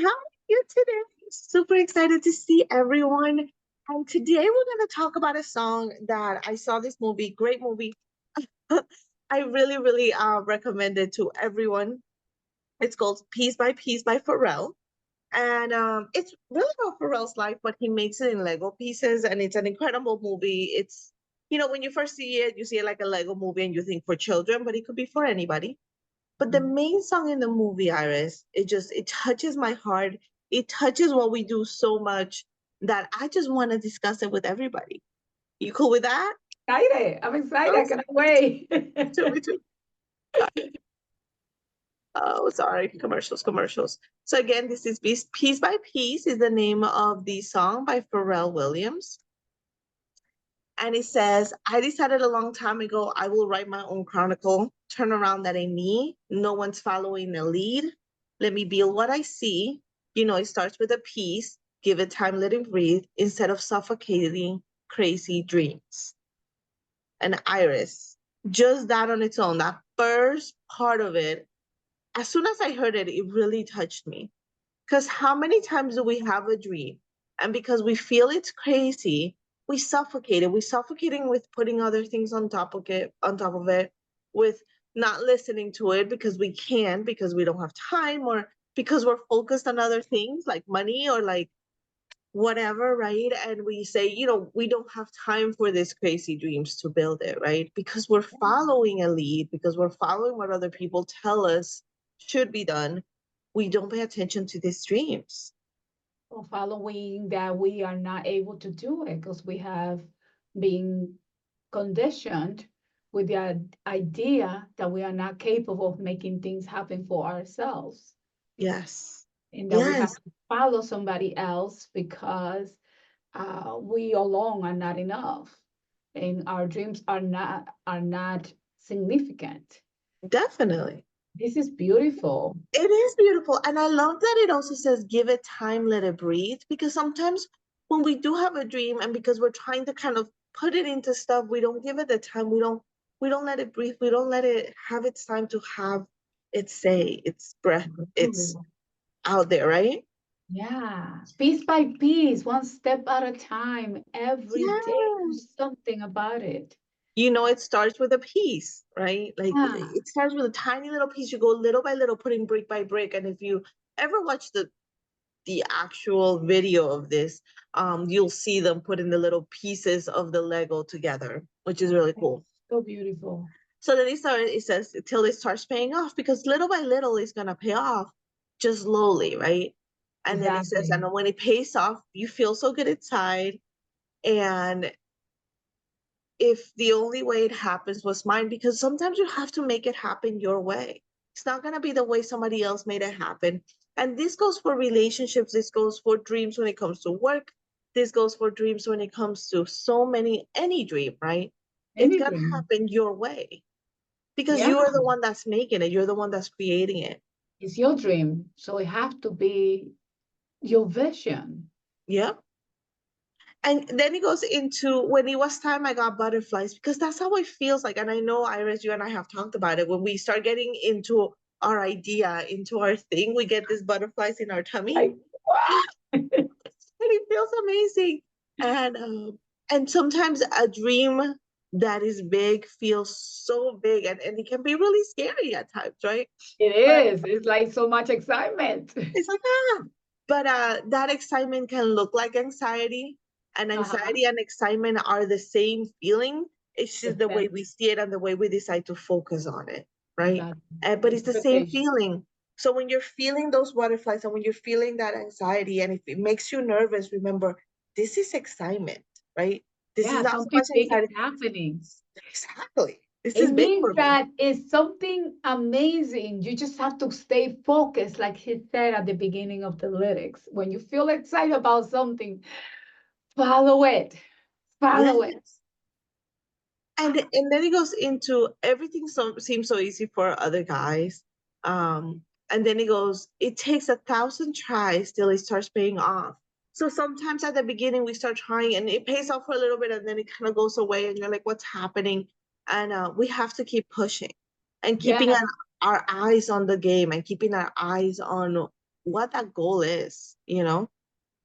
How are you today? Super excited to see everyone. And today we're going to talk about a song that I saw this movie, great movie. I really recommend it to everyone. It's called Piece by Piece by Pharrell. And it's really about Pharrell's life, but he makes it in Lego pieces. And it's an incredible movie. It's, when you first you see it like a Lego movie and you think for children, but it could be for anybody. But the main song in the movie, Iris, it touches my heart. It touches what we do so much that I just want to discuss it with everybody. You cool with that? Excited. I'm excited. I Oh, cannot wait. me too, me too. Oh, sorry, commercials. So again, this is Piece by Piece is the name of the song by Pharrell Williams. And it says, I decided a long time ago, I will write my own chronicle. Turn around, that ain't me. No one's following the lead. Let me build what I see. It starts with a piece. Give it time, let it breathe, instead of suffocating crazy dreams. And Iris, just that on its own, that first part of it, as soon as I heard it, it really touched me. Because how many times do we have a dream? And because we feel it's crazy, we suffocate it. We're suffocating with putting other things on top of it, with not listening to it because we can't, because we don't have time, or because we're focused on other things like money or like whatever, right? And we say, we don't have time for these crazy dreams to build it, right? Because we're following a lead, because we're following what other people tell us should be done. We don't pay attention to these dreams. Or following that we are not able to do it because we have been conditioned with the idea that we are not capable of making things happen for ourselves Yes. and that we have Yes, to follow somebody else because we alone are not enough and our dreams are not significant. definitely. This is beautiful. It is beautiful. And I love that it also says, give it time, let it breathe. Because sometimes when we do have a dream and because we're trying to kind of put it into stuff, we don't give it the time. We don't let it breathe. We don't let it have its time to have its say, its breath, it's Ooh. out there, right? Yeah, piece by piece, one step at a time, every day, do Yes. something about it. It starts with a piece, right? Like Yeah, it starts with a tiny little piece. You go little by little, putting brick by brick. And if you ever watch the actual video of this, you'll see them putting the little pieces of the Lego together, which is really cool. so beautiful. So then it says, till it starts paying off, because little by little it's gonna pay off, just slowly, right? And then it says, Exactly. and when it pays off, you feel so good inside. And if the only way it happens was mine, because sometimes you have to make it happen your way. It's not going to be the way somebody else made it happen. And this goes for relationships, this goes for dreams when it comes to work, this goes for dreams when it comes to any dream, right? It's going to Anything. happen your way because Yeah, you are the one that's making it, you're the one that's creating it. it's your dream, so it have to be your vision. Yeah. And then it goes into, when it was time, I got butterflies, because that's how it feels like. And I know, Iris, you and I have talked about it. When we start getting into our idea, into our thing, we get these butterflies in our tummy, Like, wow. and it feels amazing. And sometimes a dream that is big feels so big, and it can be really scary at times, right? It But is. It's like so much excitement. it's like, ah. But that excitement can look like anxiety, and Uh-huh. anxiety and excitement are the same feeling. It's The just the way same. we see it and the way we decide to focus on it, right? Exactly. But it's the same Interpretation. feeling. So when you're feeling those butterflies and when you're feeling that anxiety, and if it makes you nervous, remember, this is excitement, right? This is Yeah, not so something much big is anxiety. happening. Exactly. This It is big means for me. that it's something amazing. You just have to stay focused, like he said at the beginning of the lyrics. When you feel excited about something, follow it. Follow it. Yes. And then it goes into everything seems so easy for other guys. And then it goes, it takes 1,000 tries till it starts paying off. So sometimes at the beginning we start trying and it pays off for a little bit and then it kind of goes away and you're like, what's happening? And we have to keep pushing and keeping Yeah, our eyes on the game and keeping our eyes on what that goal is, you know?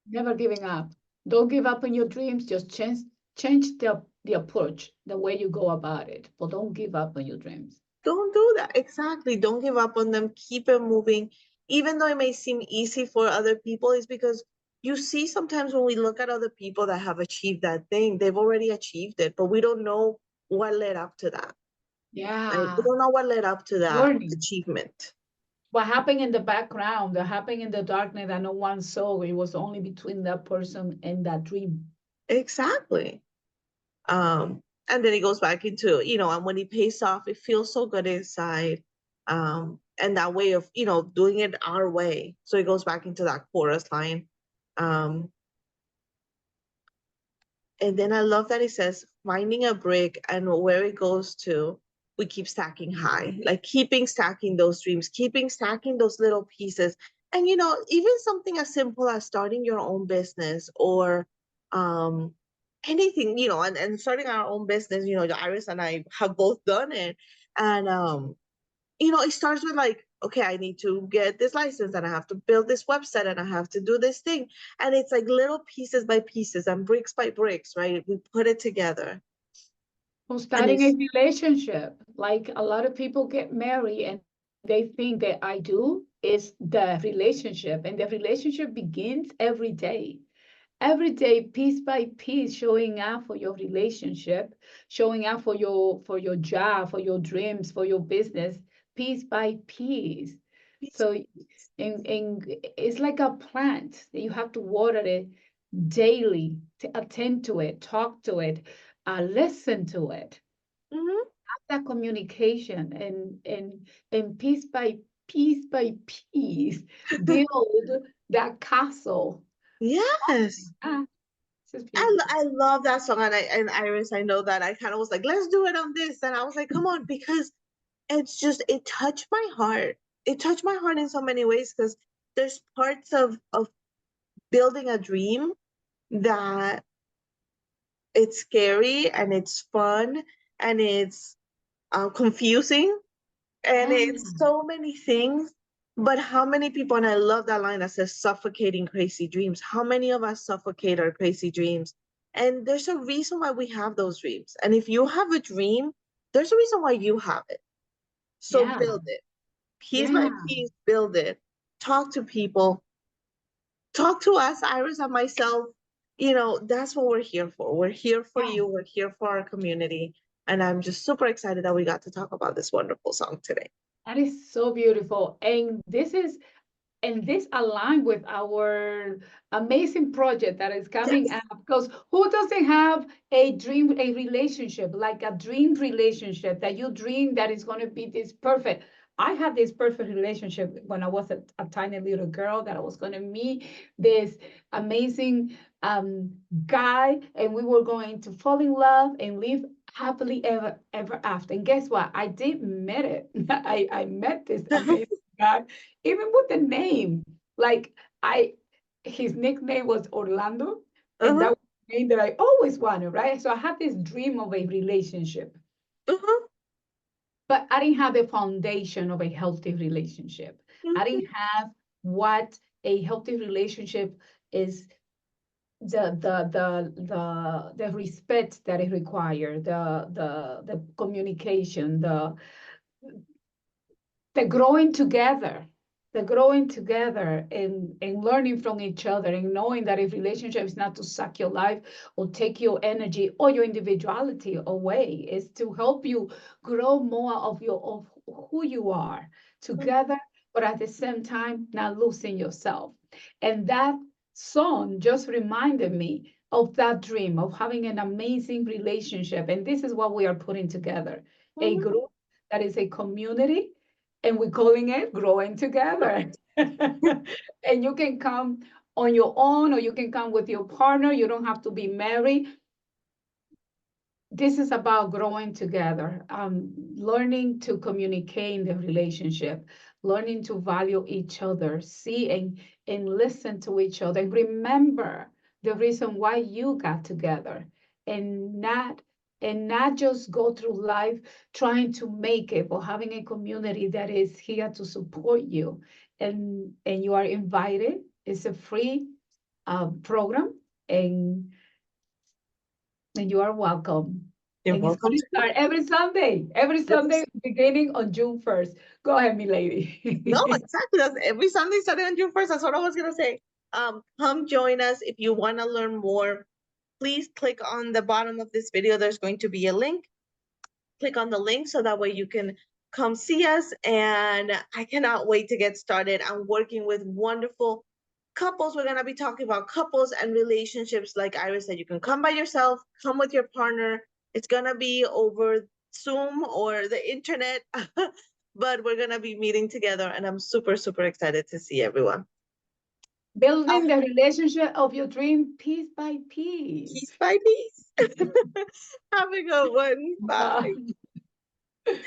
Never giving up. Don't give up on your dreams. Just change the approach, the way you go about it. But don't give up on your dreams. Don't do that. Exactly. Don't give up on them. Keep it moving. Even though it may seem easy for other people, it's because you see sometimes when we look at other people that have achieved that thing, they've already achieved it, but we don't know what led up to that. Right? We Yeah. don't know what led up to that Learning. achievement. What happened in the background, that happened in the darkness that no one saw. It was only between that person and that dream. Exactly. And then it goes back into, and when he pays off, it feels so good inside. And that way of, doing it our way. So it goes back into that chorus line. Um, and then I love that it says, finding a brick, and where it goes to, we keep stacking high, like keeping stacking those dreams, keeping stacking those little pieces. And, even something as simple as starting your own business or um, anything, and starting our own business, Iris and I have both done it. And it starts with like, okay, I need to get this license and I have to build this website and I have to do this thing. And it's like little pieces by pieces and bricks by bricks, right? We put it together. Or And starting a relationship. Like a lot of people get married and they think that I do is the relationship. And the relationship begins every day, piece by piece, showing up for your relationship, showing up for your job, for your dreams, for your business, piece by piece. So it's like a plant that you have to water it daily, to attend to it, talk to it, listen to it, Mhm. have that communication, and piece by piece build that castle. Yes. Ah, this is I, beautiful. I love that song. And Iris, I know that I kind of was like, let's do it on this. And I was like, come on, because it touched my heart. It touched my heart in so many ways because there's parts of building a dream that it's scary and it's fun and it's confusing and Yeah, it's so many things. But how many people, and I love that line that says suffocating crazy dreams. How many of us suffocate our crazy dreams? And there's a reason why we have those dreams. And if you have a dream, there's a reason why you have it. So yeah, build it piece by yeah, piece, build it, talk to people, talk to us, Iris and myself. That's what we're here for. We're here for yeah. you, we're here for our community. And I'm just super excited that we got to talk about this wonderful song today. That is so beautiful. And this align with our amazing project that is coming Yes. up, because who doesn't have a dream, a relationship, like a dream relationship that you dream that is going to be this perfect. I had this perfect relationship when I was a tiny little girl, that I was going to meet this amazing guy, and we were going to fall in love and live happily ever after. And guess what? I did met it. I met this amazing guy, even with the name. Like I, his nickname was Orlando, and Uh-huh. that was the name that I always wanted, right? So I had this dream of a relationship, Uh-huh. but I didn't have the foundation of a healthy relationship. I Mhm. didn't have what a healthy relationship is, the respect that it requires, the communication, the growing together and learning from each other, and knowing that a relationship is not to suck your life or take your energy or your individuality away. It's to help you grow more of who you are together, but at the same time not losing yourself. And that song just reminded me of that dream of having an amazing relationship. And this is what we are putting together: a Mhm. group that is a community, and we're calling it Growing Together. And you can come on your own, or you can come with your partner. You don't have to be married. This is about growing together, learning to communicate in the relationship, learning to value each other, see and listen to each other, and remember the reason why you got together, and not just go through life trying to make it, but having a community that is here to support you and you are invited. It's a free program, and you are welcome. You're And it's welcome going to to. start every Sunday beginning on June 1st. Go ahead, me lady. No, exactly. That's every Sunday starting on June 1st. That's what I was gonna say. Come join us if you want to learn more. Please click on the bottom of this video. There's going to be a link. Click on the link so that way you can come see us. And I cannot wait to get started. I'm working with wonderful couples. We're gonna be talking about couples and relationships. Like Iris said, you can come by yourself, come with your partner. It's gonna be over Zoom or the internet. But we're gonna be meeting together, and I'm super, super excited to see everyone. Building the relationship of your dream piece by piece. Peace by peace. Have a good one. Bye. Bye.